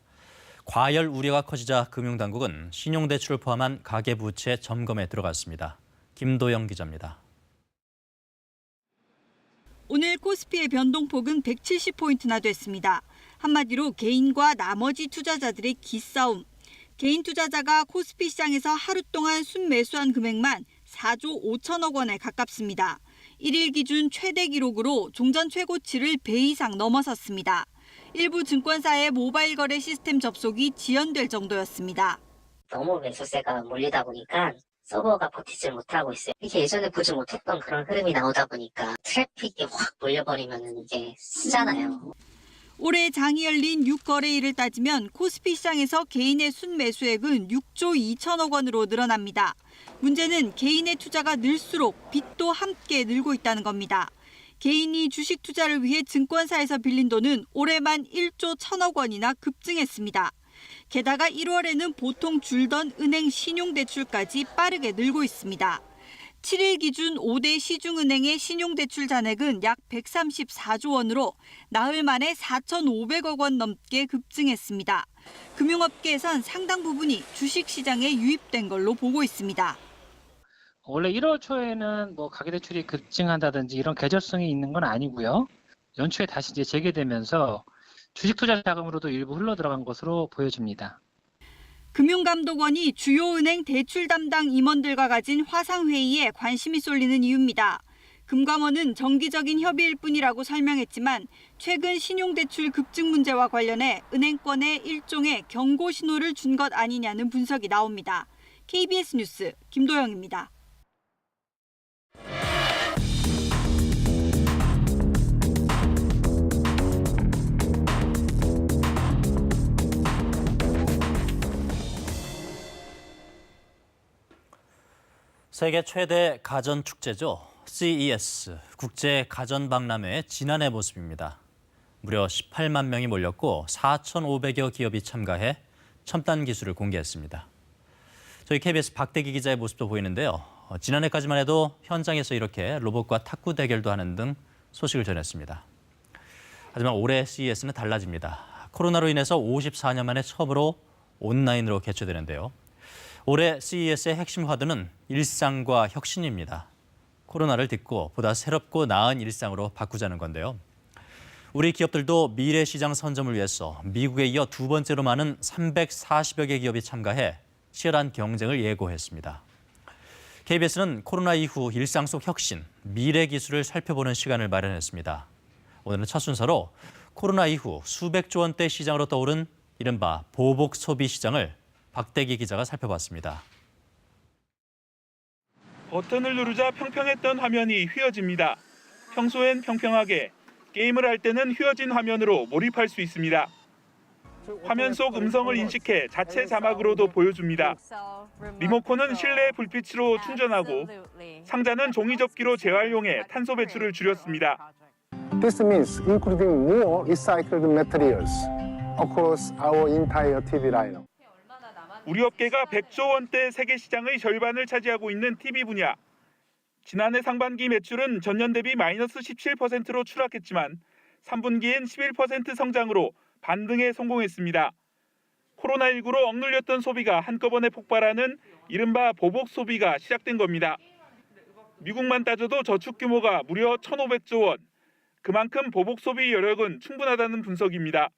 과열 우려가 커지자 금융당국은 신용대출을 포함한 가계부채 점검에 들어갔습니다. 김도영 기자입니다. 오늘 코스피의 변동폭은 170포인트나 됐습니다. 한마디로 개인과 나머지 투자자들의 기싸움. 개인 투자자가 코스피 시장에서 하루 동안 순매수한 금액만 4조 5천억 원에 가깝습니다. 1일 기준 최대 기록으로 종전 최고치를 배 이상 넘어섰습니다. 일부 증권사의 모바일 거래 시스템 접속이 지연될 정도였습니다. 너무 매수세가 몰리다 보니까 서버가 버티질 못하고 있어요. 이게 예전에 보지 못했던 그런 흐름이 나오다 보니까 트래픽이 확 몰려버리면 이게 쓰잖아요. 올해 장이 열린 6거래일을 따지면 코스피 시장에서 개인의 순매수액은 6조 2천억 원으로 늘어납니다. 문제는 개인의 투자가 늘수록 빚도 함께 늘고 있다는 겁니다. 개인이 주식 투자를 위해 증권사에서 빌린 돈은 올해만 1조 1천억 원이나 급증했습니다. 게다가 1월에는 보통 줄던 은행 신용대출까지 빠르게 늘고 있습니다. 7일 기준 5대 시중은행의 신용대출 잔액은 약 134조 원으로 나흘 만에 4,500억 원 넘게 급증했습니다. 금융업계에선 상당 부분이 주식시장에 유입된 걸로 보고 있습니다. 원래 1월 초에는 뭐 가계대출이 급증한다든지 이런 계절성이 있는 건 아니고요. 연초에 다시 이제 재개되면서 주식 투자 자금으로도 일부 흘러 들어간 것으로 보여집니다. 금융감독원이 주요 은행 대출 담당 임원들과 가진 화상회의에 관심이 쏠리는 이유입니다. 금감원은 정기적인 협의일 뿐이라고 설명했지만 최근 신용대출 급증 문제와 관련해 은행권에 일종의 경고 신호를 준 것 아니냐는 분석이 나옵니다. KBS 뉴스 김도영입니다. 세계 최대 가전 축제죠. CES, 국제 가전 박람회의 지난해 모습입니다. 무려 18만 명이 몰렸고 4,500여 기업이 참가해 첨단 기술을 공개했습니다. 저희 KBS 박대기 기자의 모습도 보이는데요. 지난해까지만 해도 현장에서 이렇게 로봇과 탁구 대결도 하는 등 소식을 전했습니다. 하지만 올해 CES는 달라집니다. 코로나로 인해서 54년 만에 처음으로 온라인으로 개최되는데요. 올해 CES의 핵심 화두는 일상과 혁신입니다. 코로나를 딛고 보다 새롭고 나은 일상으로 바꾸자는 건데요. 우리 기업들도 미래 시장 선점을 위해서 미국에 이어 두 번째로 많은 340여 개 기업이 참가해 치열한 경쟁을 예고했습니다. KBS는 코로나 이후 일상 속 혁신, 미래 기술을 살펴보는 시간을 마련했습니다. 오늘은 첫 순서로 코로나 이후 수백조 원대 시장으로 떠오른 이른바 보복 소비 시장을 박대기 기자가 살펴봤습니다. 버튼을 누르자 평평했던 화면이 휘어집니다. 평소엔 평평하게, 게임을 할 때는 휘어진 화면으로 몰입할 수 있습니다. 화면 속 음성을 인식해 자체 자막으로도 보여줍니다. 리모컨은 실내 불빛으로 충전하고 상자는 종이 접기로 재활용해 탄소 배출을 줄였습니다. This means including more recycled materials across our entire TV lineup. 우리 업계가 100조 원대 세계 시장의 절반을 차지하고 있는 TV 분야. 지난해 상반기 매출은 전년 대비 마이너스 17%로 추락했지만 3분기엔 11% 성장으로 반등에 성공했습니다. 코로나19로 억눌렸던 소비가 한꺼번에 폭발하는 이른바 보복 소비가 시작된 겁니다. 미국만 따져도 저축 규모가 무려 1,500조 원. 그만큼 보복 소비 여력은 충분하다는 분석입니다.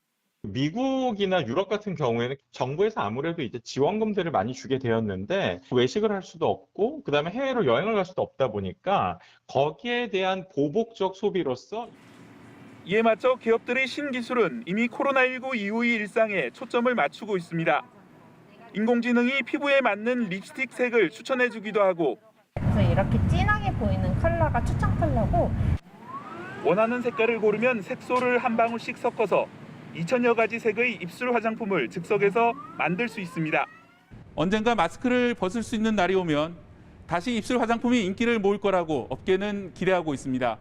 미국이나 유럽 같은 경우에는 정부에서 아무래도 이제 지원금들을 많이 주게 되었는데 외식을 할 수도 없고 그다음에 해외로 여행을 갈 수도 없다 보니까 거기에 대한 보복적 소비로서 이에 맞춰 기업들의 신기술은 이미 코로나19 이후의 일상에 초점을 맞추고 있습니다. 인공지능이 피부에 맞는 립스틱 색을 추천해주기도 하고 그래서 이렇게 진하게 보이는 컬러가 추천 컬러고 원하는 색깔을 고르면 색소를 한 방울씩 섞어서 2,000여 가지 색의 입술 화장품을 즉석에서 만들 수 있습니다. 언젠가 마스크를 벗을 수 있는 날이 오면 다시 입술 화장품이 인기를 모을 거라고 업계는 기대하고 있습니다.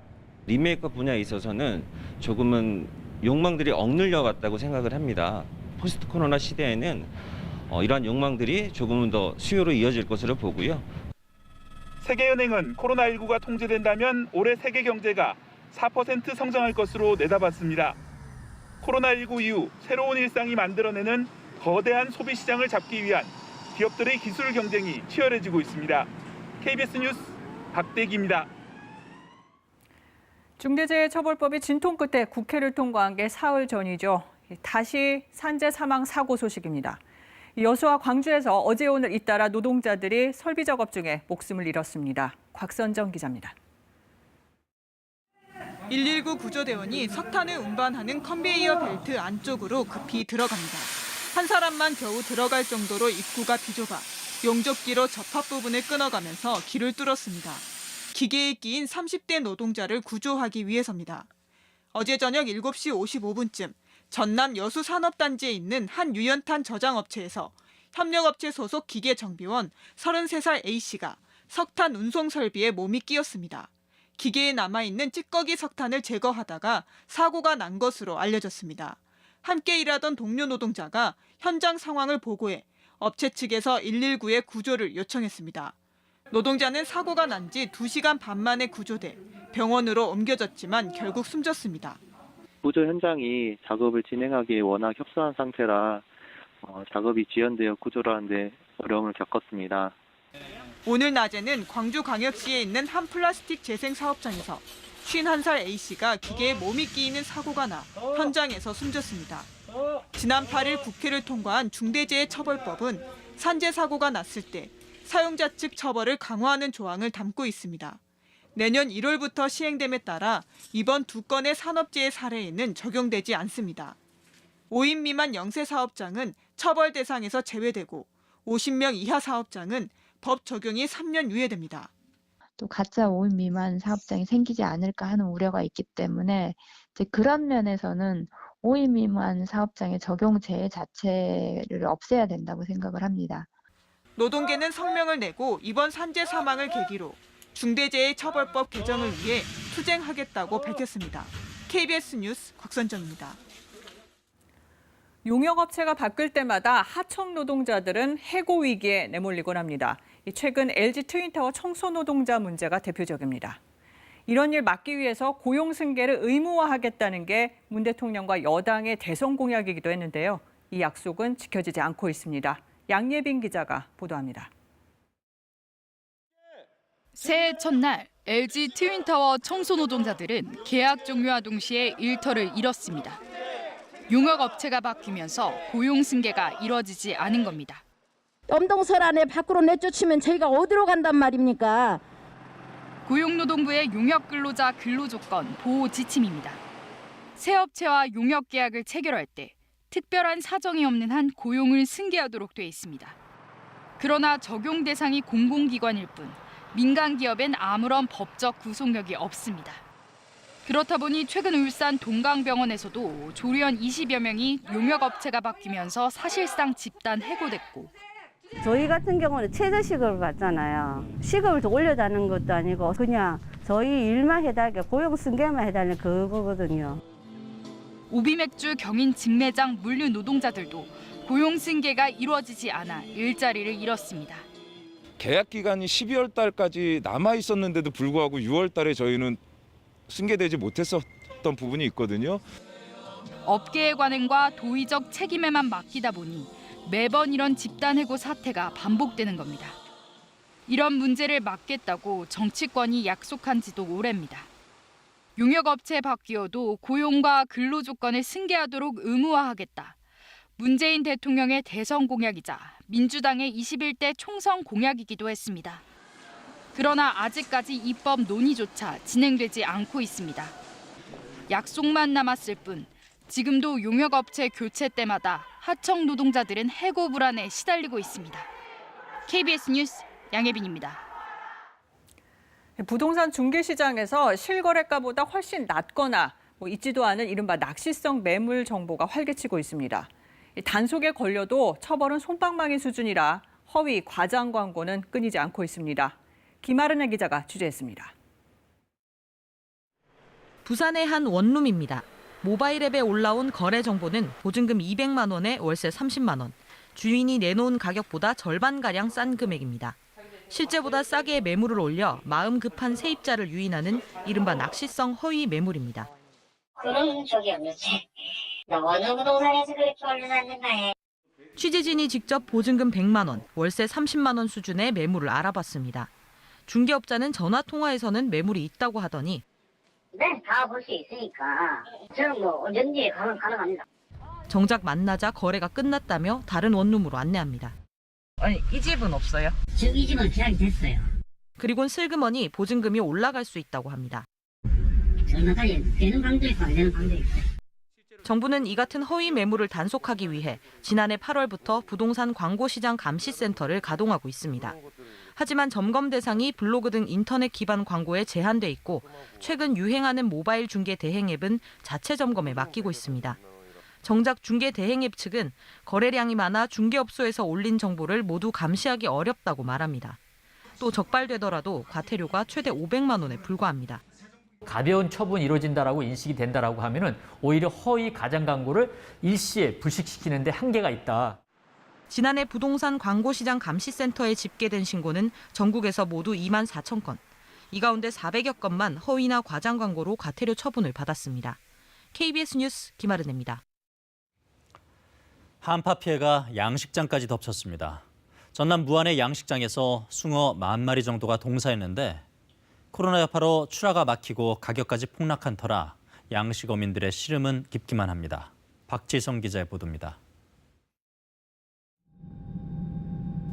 립 메이크업 분야에 있어서는 조금은 욕망들이 억눌려 갔다고 생각을 합니다. 포스트 코로나 시대에는 이러한 욕망들이 조금은 더 수요로 이어질 것으로 보고요. 세계은행은 코로나19가 통제된다면 올해 세계 경제가 4% 성장할 것으로 내다봤습니다. 코로나19 이후 새로운 일상이 만들어내는 거대한 소비 시장을 잡기 위한 기업들의 기술 경쟁이 치열해지고 있습니다. KBS 뉴스 박대기입니다. 중대재해처벌법이 진통 끝에 국회를 통과한 게 사흘 전이죠. 다시 산재 사망 사고 소식입니다. 여수와 광주에서 어제 오늘 잇따라 노동자들이 설비 작업 중에 목숨을 잃었습니다. 곽선정 기자입니다. 119 구조대원이 석탄을 운반하는 컨베이어 벨트 안쪽으로 급히 들어갑니다. 한 사람만 겨우 들어갈 정도로 입구가 비좁아 용접기로 접합 부분을 끊어가면서 길을 뚫었습니다. 기계에 끼인 30대 노동자를 구조하기 위해서입니다. 어제 저녁 7시 55분쯤 전남 여수 산업단지에 있는 한 유연탄 저장업체에서 협력업체 소속 기계정비원 33살 A씨가 석탄 운송 설비에 몸이 끼었습니다. 기계에 남아있는 찌꺼기 석탄을 제거하다가 사고가 난 것으로 알려졌습니다. 함께 일하던 동료 노동자가 현장 상황을 보고해 업체 측에서 119에 구조를 요청했습니다. 노동자는 사고가 난 지 2시간 반 만에 구조돼 병원으로 옮겨졌지만 결국 숨졌습니다. 구조 현장이 작업을 진행하기에 워낙 협소한 상태라 작업이 지연되어 구조를 하는데 어려움을 겪었습니다. 오늘 낮에는 광주광역시에 있는 한 플라스틱 재생 사업장에서 51살 A씨가 기계에 몸이 끼이는 사고가 나 현장에서 숨졌습니다. 지난 8일 국회를 통과한 중대재해처벌법은 산재 사고가 났을 때 사용자 측 처벌을 강화하는 조항을 담고 있습니다. 내년 1월부터 시행됨에 따라 이번 2건의 산업재해 사례에는 적용되지 않습니다. 5인 미만 영세 사업장은 처벌 대상에서 제외되고 50명 이하 사업장은 법 적용이 3년 유예됩니다. 또 가짜 5인 미만 사업장이 생기지 않을까 하는 우려가 있기 때문에 이제 그런 면에서는 5인 미만 사업장의 적용제 자체를 없애야 된다고 생각을 합니다. 노동계는 성명을 내고 이번 산재 사망을 계기로 중대재해처벌법 개정을 위해 투쟁하겠다고 밝혔습니다. KBS 뉴스 곽선정입니다. 용역업체가 바뀔 때마다 하청 노동자들은 해고 위기에 내몰리곤 합니다. 최근 LG 트윈타워 청소 노동자 문제가 대표적입니다. 이런 일 막기 위해서 고용 승계를 의무화하겠다는 게 문 대통령과 여당의 대선 공약이기도 했는데요. 이 약속은 지켜지지 않고 있습니다. 양예빈 기자가 보도합니다. 새해 첫날 LG 트윈타워 청소 노동자들은 계약 종료와 동시에 일터를 잃었습니다. 용역업체가 바뀌면서 고용 승계가 이뤄지지 않은 겁니다. 엄동설 안에 밖으로 내쫓으면 저희가 어디로 간단 말입니까? 고용노동부의 용역근로자 근로조건 보호 지침입니다. 새 업체와 용역 계약을 체결할 때 특별한 사정이 없는 한 고용을 승계하도록 돼 있습니다. 그러나 적용 대상이 공공기관일 뿐 민간 기업엔 아무런 법적 구속력이 없습니다. 그렇다 보니 최근 울산 동강병원에서도 조리원 20여 명이 용역업체가 바뀌면서 사실상 집단 해고됐고 저희 같은 경우는 최저시급을 받잖아요. 시급을 더 올려달라는 것도 아니고 그냥 저희 일만 해달게 고용 승계만 해달라는 그거거든요. 오비맥주 경인 직매장 물류 노동자들도 고용 승계가 이루어지지 않아 일자리를 잃었습니다. 계약 기간이 12월 달까지 남아 있었는데도 불구하고 6월 달에 저희는 승계되지 못했었던 부분이 있거든요. 업계의 관행과 도의적 책임에만 맡기다 보니 매번 이런 집단 해고 사태가 반복되는 겁니다. 이런 문제를 막겠다고 정치권이 약속한 지도 오래입니다. 용역업체 바뀌어도 고용과 근로 조건을 승계하도록 의무화하겠다. 문재인 대통령의 대선 공약이자 민주당의 21대 총선 공약이기도 했습니다. 그러나 아직까지 입법 논의조차 진행되지 않고 있습니다. 약속만 남았을 뿐 지금도 용역업체 교체 때마다 하청 노동자들은 해고 불안에 시달리고 있습니다. KBS 뉴스 양예빈입니다. 부동산 중개시장에서 실거래가보다 훨씬 낮거나 있지도 않은 이른바 낚시성 매물 정보가 활개치고 있습니다. 단속에 걸려도 처벌은 솜방망이 수준이라 허위, 과장 광고는 끊이지 않고 있습니다. 김아른의 기자가 취재했습니다. 부산의 한 원룸입니다. 모바일 앱에 올라온 거래 정보는 보증금 200만 원에 월세 30만 원, 주인이 내놓은 가격보다 절반가량 싼 금액입니다. 실제보다 싸게 매물을 올려 마음 급한 세입자를 유인하는 이른바 낚시성 허위 매물입니다. 그런 적이 없는지 어느 부동산에서 그렇게 올려놨는가 해. 취재진이 직접 보증금 100만 원, 월세 30만 원 수준의 매물을 알아봤습니다. 중개업자는 전화 통화에서는 매물이 있다고 하더니 네, 다 볼 수 있으니까 저는 언제든지 가능합니다. 정작 만나자 거래가 끝났다며 다른 원룸으로 안내합니다. 아니, 이 집은 없어요? 지금 이 집은 계약이 됐어요. 그리곤 슬그머니 보증금이 올라갈 수 있다고 합니다. 얼마까지 되는 방도 있고 안 되는 방도 있고. 정부는 이 같은 허위 매물을 단속하기 위해 지난해 8월부터 부동산 광고시장 감시센터를 가동하고 있습니다. 하지만 점검 대상이 블로그 등 인터넷 기반 광고에 제한돼 있고 최근 유행하는 모바일 중개 대행 앱은 자체 점검에 맡기고 있습니다. 정작 중개 대행 앱 측은 거래량이 많아 중개업소에서 올린 정보를 모두 감시하기 어렵다고 말합니다. 또 적발되더라도 과태료가 최대 500만 원에 불과합니다. 가벼운 처분이 이루어진다라고 인식이 된다라고 하면은 오히려 허위 가장 광고를 일시에 불식시키는 데 한계가 있다. 지난해 부동산 광고시장 감시센터에 집계된 신고는 전국에서 모두 2만 4천 건. 이 가운데 400여 건만 허위나 과장 광고로 과태료 처분을 받았습니다. KBS 뉴스 김아른입니다. 한파 피해가 양식장까지 덮쳤습니다. 전남 무안의 양식장에서 숭어 10,000마리 정도가 동사했는데 코로나 여파로 출하가 막히고 가격까지 폭락한 터라 양식어민들의 시름은 깊기만 합니다. 박지성 기자의 보도입니다.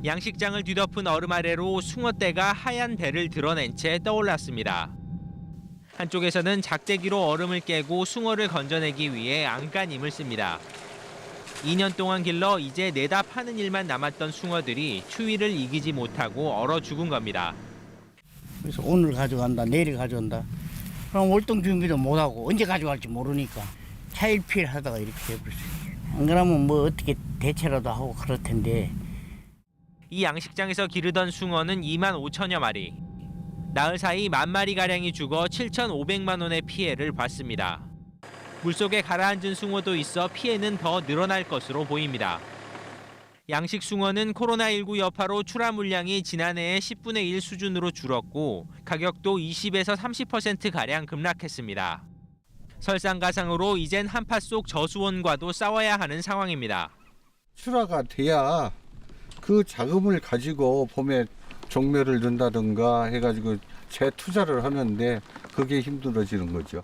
양식장을 뒤덮은 얼음 아래로 숭어떼가 하얀 배를 드러낸 채 떠올랐습니다. 한쪽에서는 작대기로 얼음을 깨고 숭어를 건져내기 위해 안간힘을 씁니다. 2년 동안 길러 이제 내다 파는 일만 남았던 숭어들이 추위를 이기지 못하고 얼어 죽은 겁니다. 그래서 오늘 가져간다, 내일 가져온다. 그럼 월동 준비도 못하고 언제 가져갈지 모르니까 차일피일하다가 이렇게 돼버렸어요. 안 그러면 뭐 어떻게 대체라도 하고 그럴 텐데. 이 양식장에서 기르던 숭어는 25,000여 마리. 나흘 사이 10,000마리가량이 죽어 7,500만 원의 피해를 봤습니다. 물속에 가라앉은 숭어도 있어 피해는 더 늘어날 것으로 보입니다. 양식 숭어는 코로나19 여파로 출하 물량이 지난해의 10분의 1 수준으로 줄었고 가격도 20에서 30%가량 급락했습니다. 설상가상으로 이젠 한파 속 저수온과도 싸워야 하는 상황입니다. 출하가 돼야 그 자금을 가지고 봄에 종묘를 넣는다든가 해가지고 재투자를 하는데 그게 힘들어지는 거죠.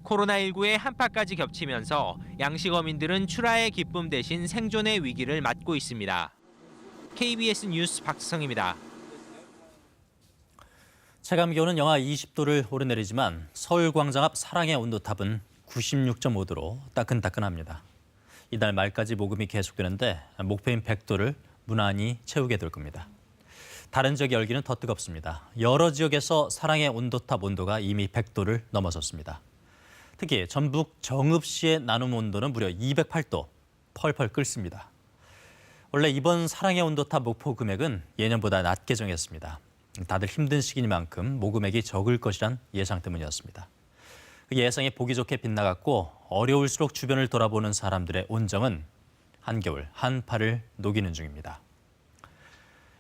코로나19의 한파까지 겹치면서 양식어민들은 출하의 기쁨 대신 생존의 위기를 맞고 있습니다. KBS 뉴스 박지성입니다. 체감기온은 영하 20도를 오르내리지만 서울광장 앞 사랑의 온도탑은 96.5도로 따끈따끈합니다. 이달 말까지 모금이 계속되는데 목표인 100도를 무난히 채우게 될 겁니다. 다른 지역 열기는 더 뜨겁습니다. 여러 지역에서 사랑의 온도탑 온도가 이미 100도를 넘어섰습니다. 특히 전북 정읍시의 나눔 온도는 무려 208도, 펄펄 끓습니다. 원래 이번 사랑의 온도탑 목표 금액은 예년보다 낮게 정했습니다. 다들 힘든 시기니만큼 모금액이 적을 것이란 예상 때문이었습니다. 그 예상이 보기 좋게 빗나갔고 어려울수록 주변을 돌아보는 사람들의 온정은 한겨울 한파를 녹이는 중입니다.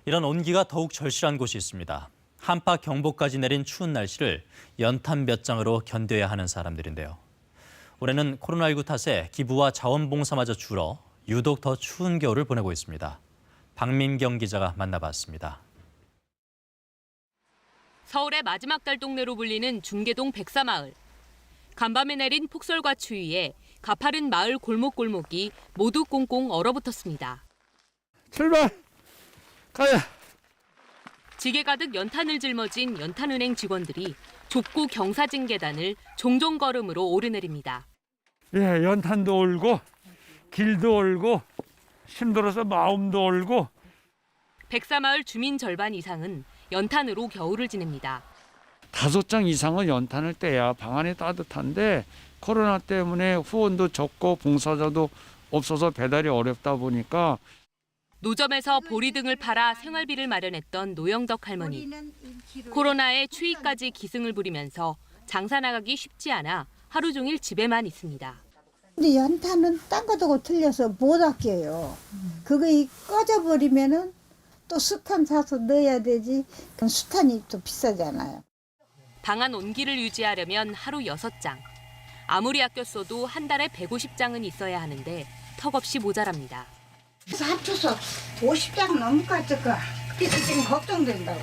이런 온기가 더욱 절실한 곳이 있습니다. 한파 경보까지 내린 추운 날씨를 연탄 몇 장으로 견뎌야 하는 사람들인데요. 올해는 코로나19 탓에 기부와 자원봉사마저 줄어 유독 더 추운 겨울을 보내고 있습니다. 박민경 기자가 만나봤습니다. 서울의 마지막 달 동네로 불리는 중계동 백사마을. 간밤에 내린 폭설과 추위에 가파른 마을 골목골목이 모두 꽁꽁 얼어붙었습니다. 출발! 가야! 지게 가득 연탄을 짊어진 연탄은행 직원들이 좁고 경사진 계단을 종종 걸음으로 오르내립니다. 예, 연탄도 얼고 길도 얼고 힘들어서 마음도 얼고. 백사마을 주민 절반 이상은 연탄으로 겨울을 지냅니다. 5장 이상은 연탄을 떼야 방 안이 따뜻한데 코로나 때문에 후원도 적고 봉사자도 없어서 배달이 어렵다 보니까 노점에서 보리 등을 팔아 생활비를 마련했던 노영덕 할머니. 코로나에 추위까지 기승을 부리면서 장사 나가기 쉽지 않아 하루 종일 집에만 있습니다. 근데 연탄은 딴 거하고 틀려서 못 아껴요. 그거 꺼져버리면은 또 수탄 사서 넣어야 되지. 수탄이 또 비싸잖아요. 방 안 온기를 유지하려면 하루 6장. 아무리 아껴 써도 한 달에 150장은 있어야 하는데 턱없이 모자랍니다. 그래서 합쳐서 50장 넘을까 어쩔까. 그래서 지금 걱정된다고.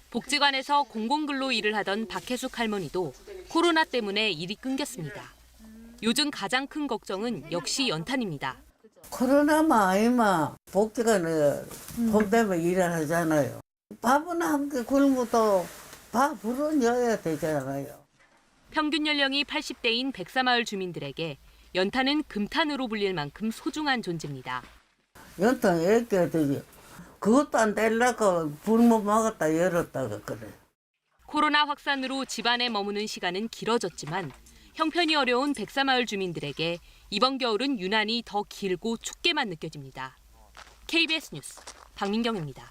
복지관에서 공공근로 일을 하던 박혜숙 할머니도 코로나 때문에 일이 끊겼습니다. 요즘 가장 큰 걱정은 역시 연탄입니다. 코로나만 아니면 복지관에 봄 되면 일을 하잖아요. 밥은 함께 굶어도 밥으로 넣어야 되잖아요. 평균 연령이 80대인 백사마을 주민들에게 연탄은 금탄으로 불릴 만큼 소중한 존재입니다. 연탄 애껴야 되지. 그것도 안 되려고 불못 막았다 열었다가 그래. 코로나 확산으로 집안에 머무는 시간은 길어졌지만 형편이 어려운 백사마을 주민들에게 이번 겨울은 유난히 더 길고 춥게만 느껴집니다. KBS 뉴스 박민경입니다.